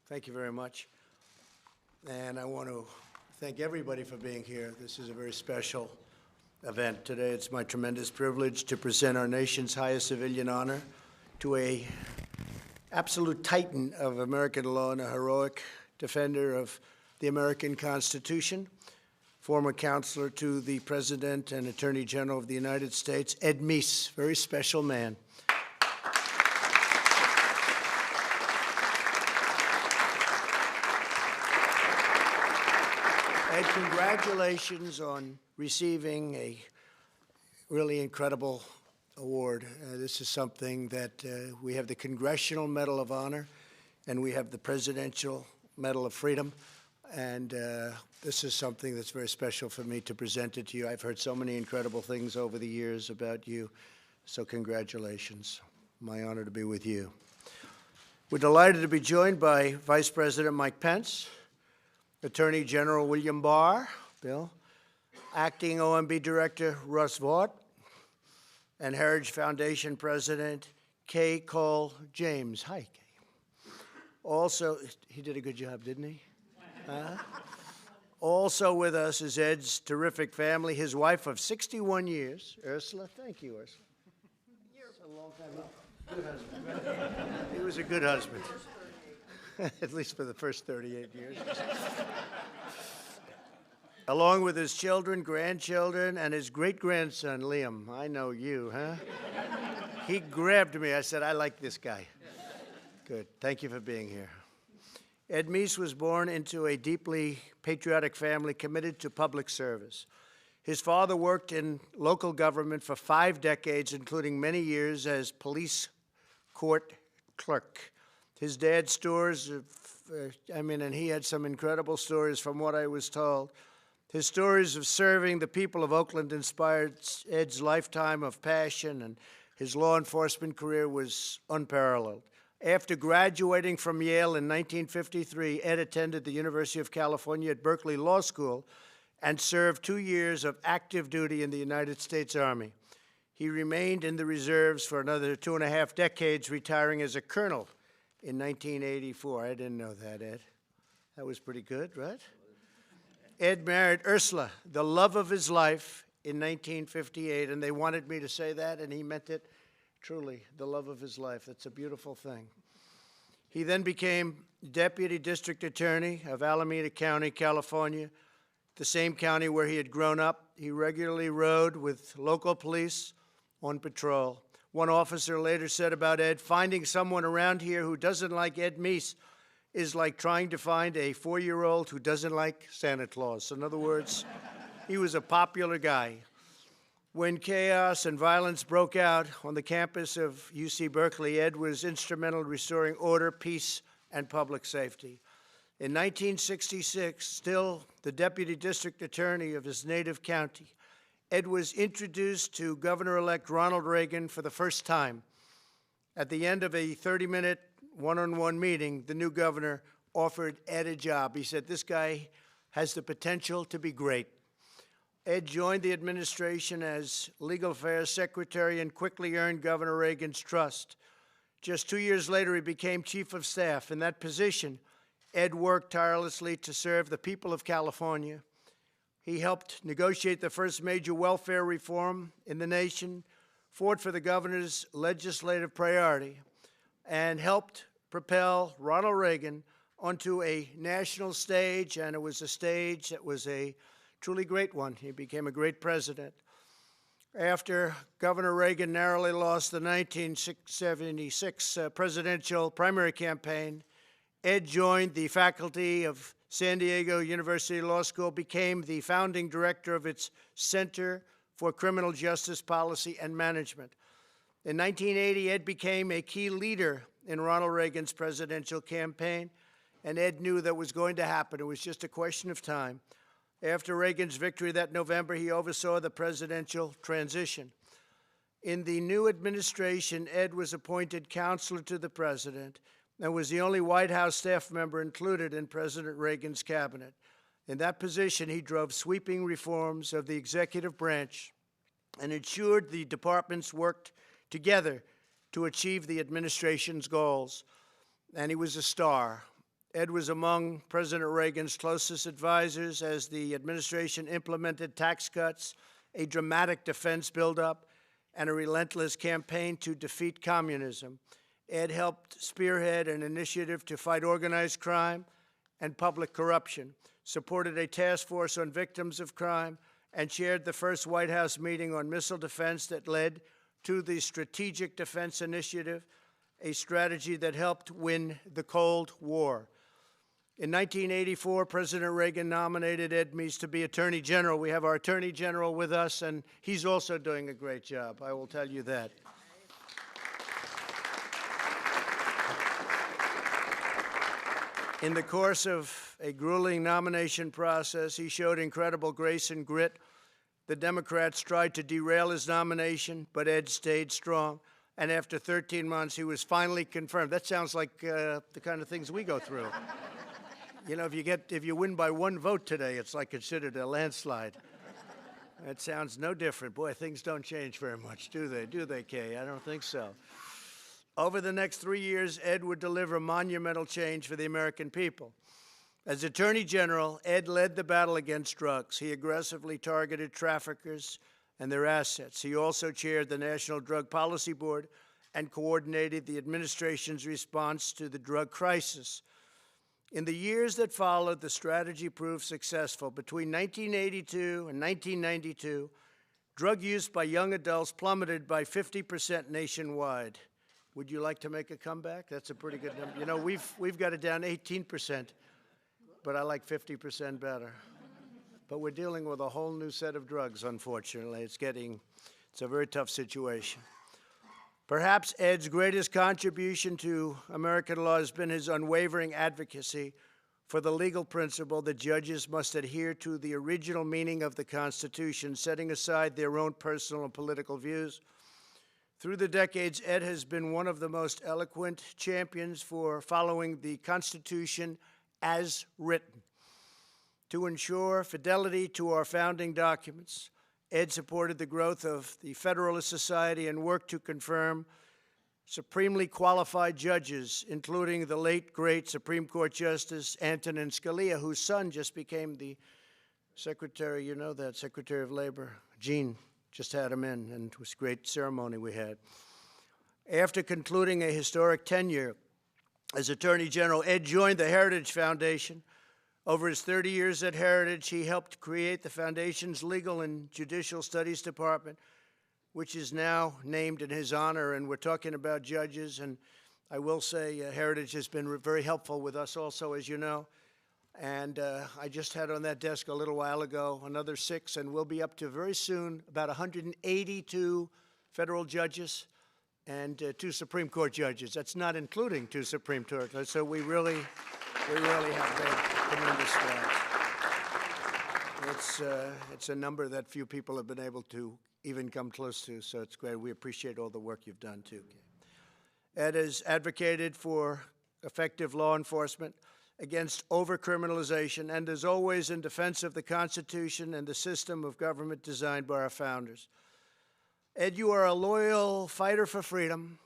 Thank you very much. And I want to thank everybody for being here. This is a very special event today. It's my tremendous privilege to present our nation's highest civilian honor to a absolute titan of American law and a heroic defender of the American Constitution, former counselor to the President and Attorney General of the United States, Ed Meese, very special man. Ed, congratulations on receiving a really incredible award. This is something that we have the Congressional Medal of Honor and we have the Presidential Medal of Freedom. And this is something that's very special for me to present it to you. I've heard so many incredible things over the years about you. So congratulations. My honor to be with you. We're delighted to be joined by Vice President Mike Pence, Attorney General William Barr, Bill, Acting OMB Director Russ Vought, and Heritage Foundation President Kay Cole James. Hi, Kay. Also, he did a good job, didn't he? Also with us is Ed's terrific family, his wife of 61 years, Ursula. Thank you, Ursula. It's a long time ago. Good husband. He was a good husband. At least for the first 38 years. Along with his children, grandchildren, and his great-grandson, Liam. I know you, huh? He grabbed me. I said, I like this guy. Good. Thank you for being here. Ed Meese was born into a deeply patriotic family committed to public service. His father worked in local government for 5 decades, including many years as police court clerk. His dad stores, and he had some incredible stories from what I was told. His stories of serving the people of Oakland inspired Ed's lifetime of passion, and his law enforcement career was unparalleled. After graduating from Yale in 1953, Ed attended the University of California at Berkeley Law School and served 2 years of active duty in the United States Army. He remained in the reserves for another 2.5 decades, retiring as a colonel in 1984. I didn't know that, Ed. That was pretty good, right? Ed married Ursula, the love of his life, in 1958, and they wanted me to say that, and he meant it truly, the love of his life. That's a beautiful thing. He then became Deputy District Attorney of Alameda County, California, the same county where he had grown up. He regularly rode with local police on patrol. One officer later said about Ed, finding someone around here who doesn't like Ed Meese is like trying to find a 4-year-old who doesn't like Santa Claus. In other words, he was a popular guy. When chaos and violence broke out on the campus of UC Berkeley, Ed was instrumental in restoring order, peace, and public safety. In 1966, still the deputy district attorney of his native county, Ed was introduced to Governor-elect Ronald Reagan for the first time. At the end of a 30-minute one-on-one meeting, the new governor offered Ed a job. He said, this guy has the potential to be great. Ed joined the administration as Legal Affairs Secretary and quickly earned Governor Reagan's trust. Just 2 years later, he became Chief of Staff. In that position, Ed worked tirelessly to serve the people of California. He helped negotiate the first major welfare reform in the nation, fought for the governor's legislative priority, and helped propel Ronald Reagan onto a national stage, and it was a stage that was a truly great one. He became a great president. After Governor Reagan narrowly lost the 1976 presidential primary campaign, Ed joined the faculty of San Diego University Law School, became the founding director of its Center for Criminal Justice Policy and Management. In 1980, Ed became a key leader in Ronald Reagan's presidential campaign, and Ed knew that was going to happen. It was just a question of time. After Reagan's victory that November, he oversaw the presidential transition. In the new administration, Ed was appointed counselor to the president and was the only White House staff member included in President Reagan's cabinet. In that position, he drove sweeping reforms of the executive branch and ensured the departments worked together to achieve the administration's goals. And he was a star. Ed was among President Reagan's closest advisors as the administration implemented tax cuts, a dramatic defense buildup, and a relentless campaign to defeat communism. Ed helped spearhead an initiative to fight organized crime and public corruption, supported a task force on victims of crime, and chaired the first White House meeting on missile defense that led to the Strategic Defense Initiative, a strategy that helped win the Cold War. In 1984, President Reagan nominated Ed Meese to be Attorney General. We have our Attorney General with us, and he's also doing a great job, I will tell you that. In the course of a grueling nomination process, he showed incredible grace and grit. The Democrats tried to derail his nomination, but Ed stayed strong. And after 13 months, he was finally confirmed. That sounds like the kind of things we go through. You know, if you win by one vote today, it's like considered a landslide. It sounds no different. Boy, things don't change very much, do they? Do they, Kay? I don't think so. Over the next 3 years, Ed would deliver monumental change for the American people. As Attorney General, Ed led the battle against drugs. He aggressively targeted traffickers and their assets. He also chaired the National Drug Policy Board and coordinated the administration's response to the drug crisis. In the years that followed, the strategy proved successful. Between 1982 and 1992, drug use by young adults plummeted by 50% nationwide. Would you like to make a comeback? That's a pretty good number. You know, we've got it down 18%, but I like 50% better. But we're dealing with a whole new set of drugs, unfortunately. It's a very tough situation. Perhaps Ed's greatest contribution to American law has been his unwavering advocacy for the legal principle that judges must adhere to the original meaning of the Constitution, setting aside their own personal and political views. Through the decades, Ed has been one of the most eloquent champions for following the Constitution as written. To ensure fidelity to our founding documents, Ed supported the growth of the Federalist Society and worked to confirm supremely qualified judges, including the late, great Supreme Court Justice Antonin Scalia, whose son just became the Secretary, you know that, Secretary of Labor. Gene just had him in, and it was a great ceremony we had. After concluding a historic tenure as Attorney General, Ed joined the Heritage Foundation. Over his 30 years at Heritage, he helped create the foundation's Legal and Judicial Studies Department, which is now named in his honor. And we're talking about judges, and I will say Heritage has been very helpful with us also, as you know. And I just had on that desk a little while ago another 6, and we'll be up to very soon about 182 federal judges and 2 Supreme Court judges. That's not including 2 Supreme Court judges. So we really have made tremendous strides. It's a number that few people have been able to even come close to, so it's great. We appreciate all the work you've done, too. Ed has advocated for effective law enforcement against over-criminalization and is always in defense of the Constitution and the system of government designed by our founders. Ed, you are a loyal fighter for freedom,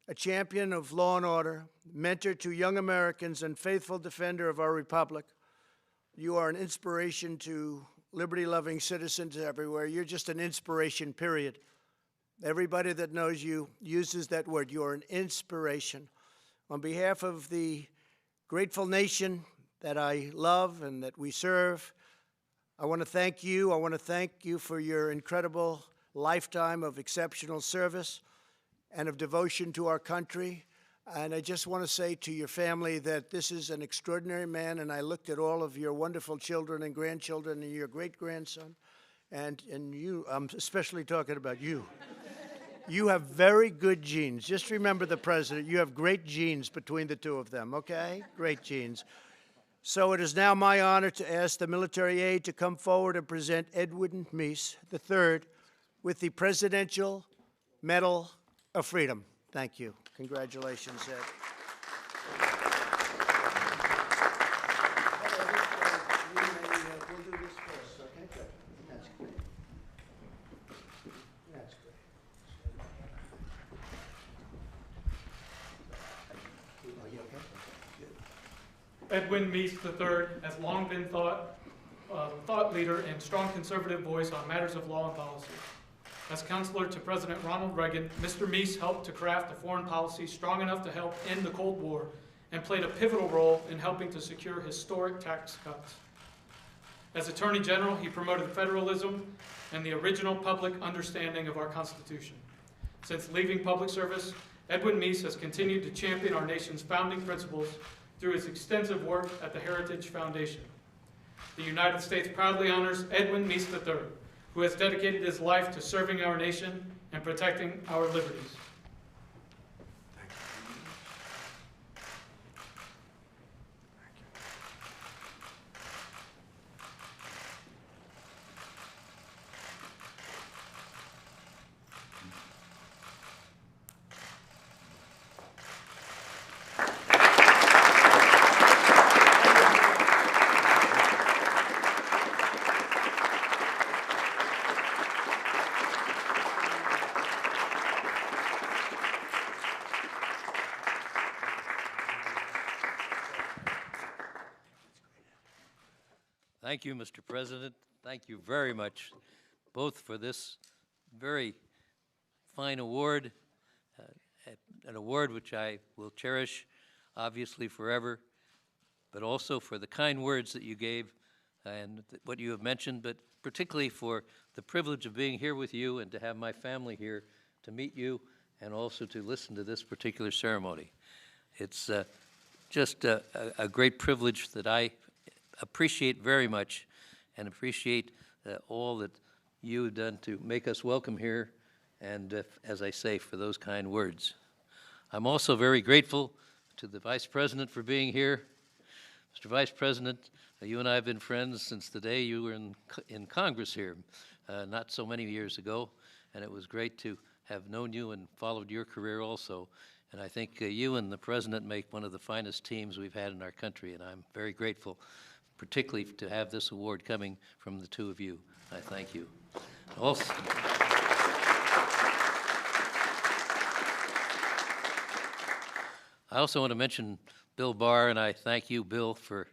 a champion of law and order, mentor to young Americans, and faithful defender of our republic. You are an inspiration to liberty-loving citizens everywhere. You're just an inspiration, period. Everybody that knows you uses that word. You are an inspiration. On behalf of the grateful nation that I love and that we serve, I want to thank you. I want to thank you for your incredible lifetime of exceptional service and of devotion to our country. And I just want to say to your family that this is an extraordinary man, and I looked at all of your wonderful children and grandchildren and your great-grandson, and you, I'm especially talking about you. You have very good genes. Just remember the president. You have great genes between the two of them, okay? Great genes. So it is now my honor to ask the military aide to come forward and present Edwin Meese III with the Presidential Medal of Freedom. Thank you. Congratulations, Ed. We'll do this first, okay? Good. That's great. That's great. Are you okay? Good. Edwin Meese III has long been thought leader and strong conservative voice on matters of law and policy. As counselor to President Ronald Reagan, Mr. Meese helped to craft a foreign policy strong enough to help end the Cold War and played a pivotal role in helping to secure historic tax cuts. As Attorney General, he promoted federalism and the original public understanding of our Constitution. Since leaving public service, Edwin Meese has continued to champion our nation's founding principles through his extensive work at the Heritage Foundation. The United States proudly honors Edwin Meese III, who has dedicated his life to serving our nation and protecting our liberties. Thank you, Mr. President. Thank you very much, both for this very fine award, an award which I will cherish, obviously, forever, but also for the kind words that you gave and what you have mentioned, but particularly for the privilege of being here with you and to have my family here to meet you and also to listen to this particular ceremony. It's just a great privilege that I appreciate very much and appreciate all that you have done to make us welcome here and, as I say, for those kind words. I'm also very grateful to the Vice President for being here. Mr. Vice President, you and I have been friends since the day you were in Congress here, not so many years ago, and it was great to have known you and followed your career also. And I think you and the President make one of the finest teams we've had in our country, and I'm very grateful, particularly to have this award coming from the two of you. I thank you. Also, I also want to mention Bill Barr, and I thank you, Bill, for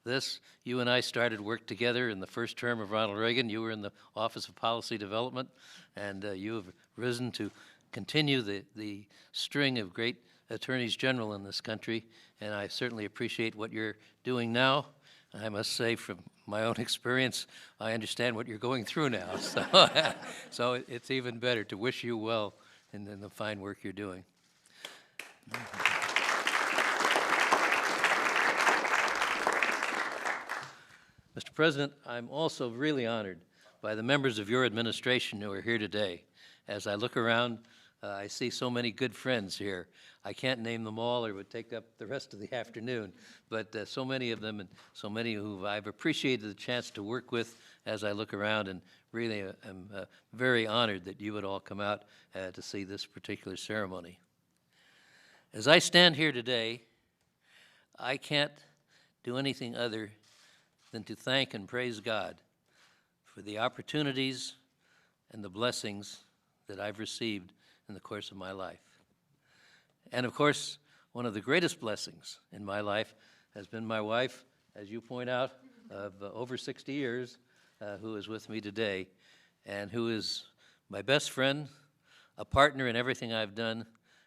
this. You and I started work together in the first term of Ronald Reagan. You were in the Office of Policy Development, and you have risen to continue the string of great attorneys general in this country, and I certainly appreciate what you're doing now. I must say, from my own experience, I understand what you're going through now. So it's even better to wish you well in the fine work you're doing. Mr. President, I'm also really honored by the members of your administration who are here today. As I look around, I see so many good friends here. I can't name them all or it would take up the rest of the afternoon, but so many of them and so many who I've appreciated the chance to work with as I look around, and really am very honored that you would all come out to see this particular ceremony. As I stand here today, I can't do anything other than to thank and praise God for the opportunities and the blessings that I've received in the course of my life. And of course, one of the greatest blessings in my life has been my wife, as you point out, of over 60 years, who is with me today, and who is my best friend, a partner in everything I've done,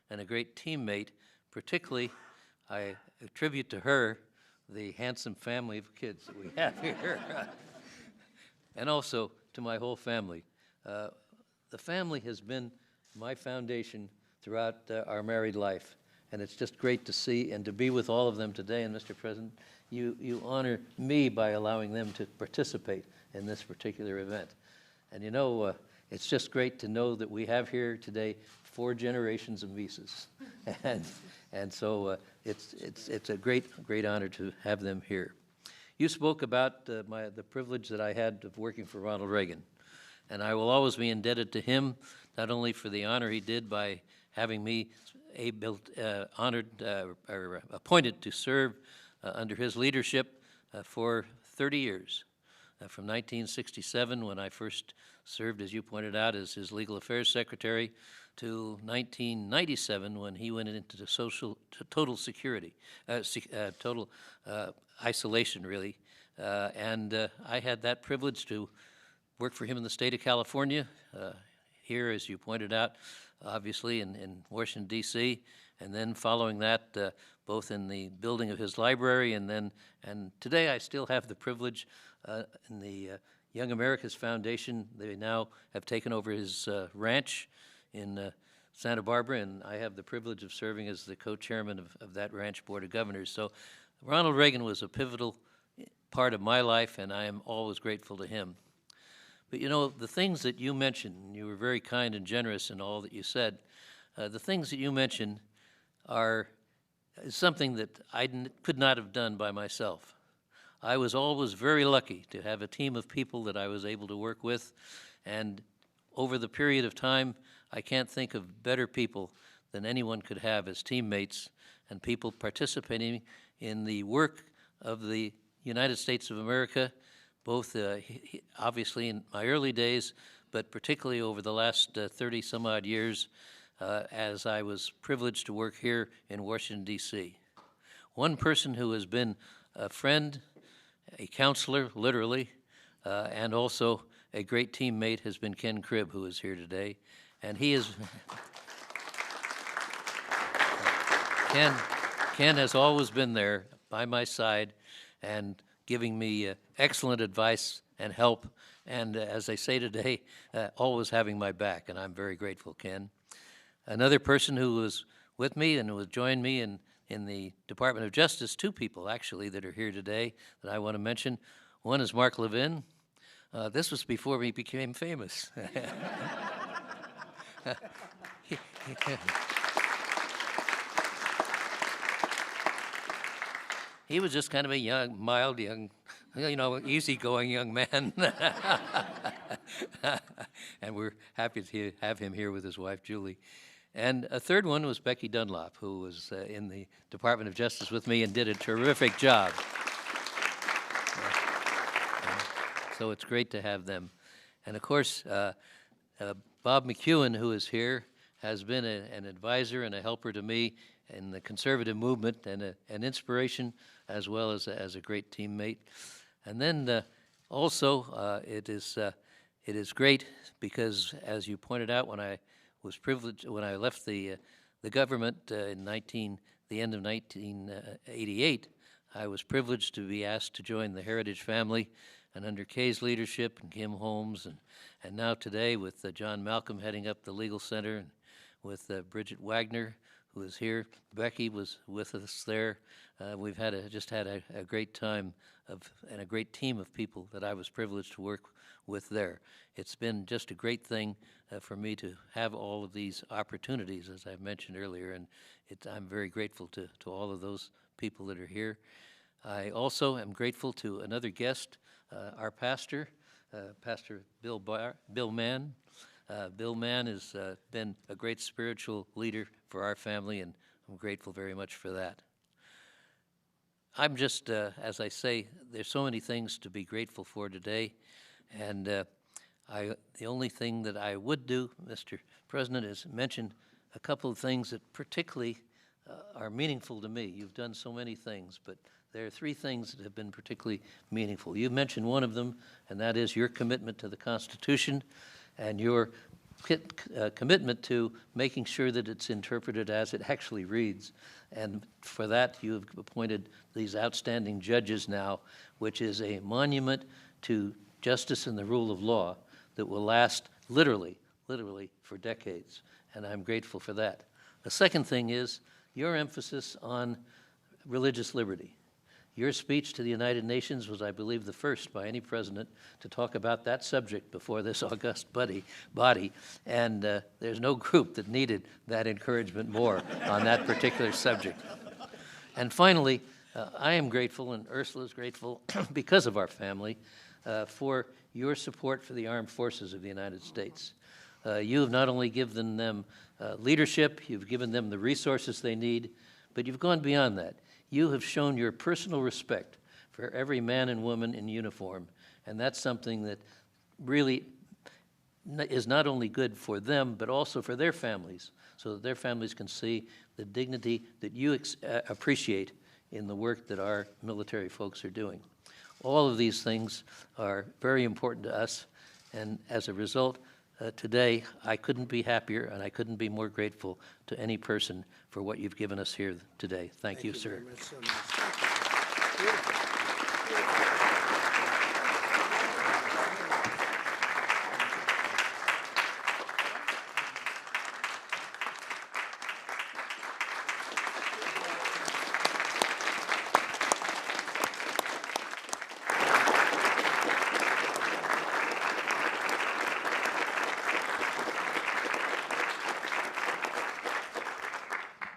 and a great teammate. Particularly, I attribute to her the handsome family of kids that we have here, and also to my whole family. The family has been my foundation throughout our married life, and it's just great to see and to be with all of them today. And Mr. President, you honor me by allowing them to participate in this particular event. And you know, it's just great to know that we have here today 4 generations of Mises, and so it's a great honor to have them here. You spoke about the privilege that I had of working for Ronald Reagan, and I will always be indebted to him, not only for the honor he did by having me appointed to serve under his leadership for 30 years, from 1967, when I first served, as you pointed out, as his legal affairs secretary, to 1997, when he went into the total security, total isolation, really. And I had that privilege to work for him in the state of California, here, as you pointed out, obviously in Washington, D.C., and then following that, both in the building of his library, and today I still have the privilege in the Young Americas Foundation. They now have taken over his ranch in Santa Barbara, and I have the privilege of serving as the co-chairman of that ranch board of governors. So Ronald Reagan was a pivotal part of my life, and I am always grateful to him. But you know, the things that you mentioned, and you were very kind and generous in all that you said, the things that you mentioned is something that I could not have done by myself. I was always very lucky to have a team of people that I was able to work with, and over the period of time, I can't think of better people than anyone could have as teammates and people participating in the work of the United States of America, both obviously in my early days, but particularly over the last 30-some-odd years as I was privileged to work here in Washington, D.C. One person who has been a friend, a counselor, literally, and also a great teammate has been Ken Cribb, who is here today. And he is, Ken has always been there by my side and giving me excellent advice and help, and as I say today, always having my back, and I'm very grateful, Ken. Another person who was with me and who has joined me in the Department of Justice, two people actually that are here today that I want to mention. One is Mark Levin. This was before he became famous. He was just kind of a young, mild, young, easygoing young man. And we're happy to have him here with his wife, Julie. And a third one was Becky Dunlop, who was in the Department of Justice with me and did a terrific job. So it's great to have them. And of course, Bob McEwen, who is here, has been an advisor and a helper to me in the conservative movement and an inspiration as well as a great teammate. And then also it is great because, as you pointed out, when I was privileged, when I left the government in the end of 1988, I was privileged to be asked to join the Heritage family, and under Kay's leadership and Kim Holmes, and now today with John Malcolm heading up the Legal Center, and with Bridget Wagner, who is here. Becky was with us there. We've just had a great time and a great team of people that I was privileged to work with there. It's been just a great thing for me to have all of these opportunities, as I mentioned earlier, and I'm very grateful to all of those people that are here. I also am grateful to another guest, our pastor, Pastor Bill Mann. Bill Mann has been a great spiritual leader for our family, and I'm grateful very much for that. I'm just, as I say, there's so many things to be grateful for today, and the only thing that I would do, Mr. President, is mention a couple of things that particularly are meaningful to me. You've done so many things, but there are three things that have been particularly meaningful. You mentioned one of them, and that is your commitment to the Constitution and your commitment to making sure that it's interpreted as it actually reads. And for that, you have appointed these outstanding judges now, which is a monument to justice and the rule of law that will last literally for decades. And I'm grateful for that. The second thing is your emphasis on religious liberty. Your speech to the United Nations was, I believe, the first by any president to talk about that subject before this august body. And there's no group that needed that encouragement more on that particular subject. And finally, I am grateful, and Ursula is grateful, because of our family, for your support for the armed forces of the United States. You have not only given them leadership, you've given them the resources they need, but you've gone beyond that. You have shown your personal respect for every man and woman in uniform, And that's something that really is not only good for them, but also for their families, so that their families can see the dignity that you appreciate in the work that our military folks are doing. All of these things are very important to us, and as a result, today, I couldn't be happier and I couldn't be more grateful to any person for what you've given us here today. Thank you, sir. Very much. So nice. Thank you. Beautiful.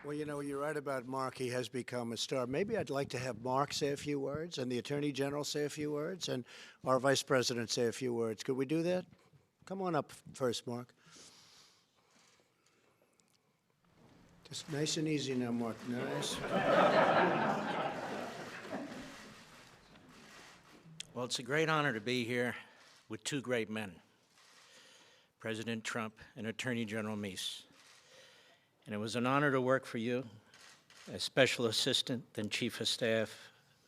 Well, you know, you're right about Mark. He has become a star. Maybe I'd like to have Mark say a few words, and the Attorney General say a few words, and our Vice President say a few words. Could we do that? Come on up first, Mark. Just nice and easy now, Mark. Nice. Well, it's a great honor to be here with two great men, President Trump and Attorney General Meese. And it was an honor to work for you as Special Assistant, then Chief of Staff,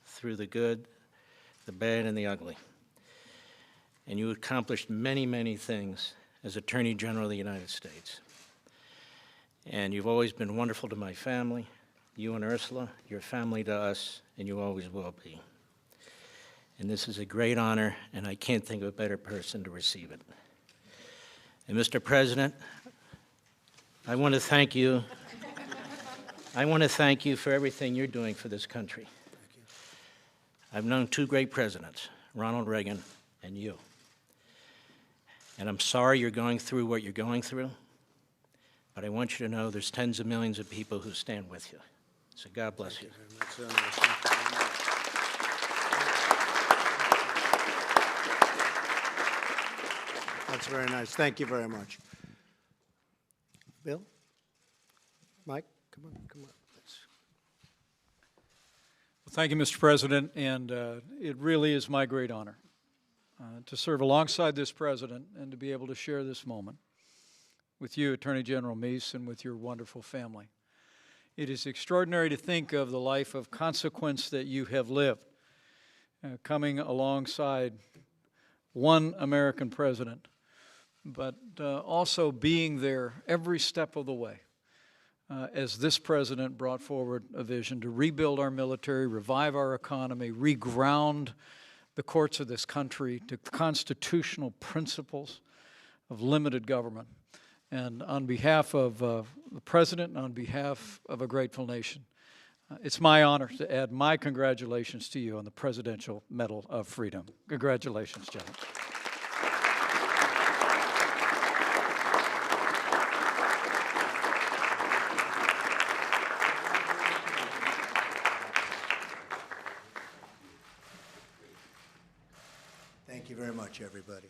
through the good, the bad, and the ugly. And you accomplished many, many things as Attorney General of the United States. And you've always been wonderful to my family, you and Ursula, your family to us, and you always will be. And this is a great honor, and I can't think of a better person to receive it. And Mr. President, I want to thank you. I want to thank you for everything you're doing for this country. I've known two great presidents, Ronald Reagan and you. And I'm sorry you're going through what you're going through, but I want you to know there's tens of millions of people who stand with you. So God bless you. Thank you very much. That's very nice. Thank you very much. Bill? Mike? Come on. Let's- Well, thank you, Mr. President, and it really is my great honor to serve alongside this president and to be able to share this moment with you, Attorney General Meese, and with your wonderful family. It is extraordinary to think of the life of consequence that you have lived, coming alongside one American president, but also being there every step of the way as this president brought forward a vision to rebuild our military, revive our economy, reground the courts of this country to constitutional principles of limited government. And on behalf of the president and on behalf of a grateful nation, it's my honor to add my congratulations to you on the Presidential Medal of Freedom. Congratulations, gentlemen. Thank you very much, everybody.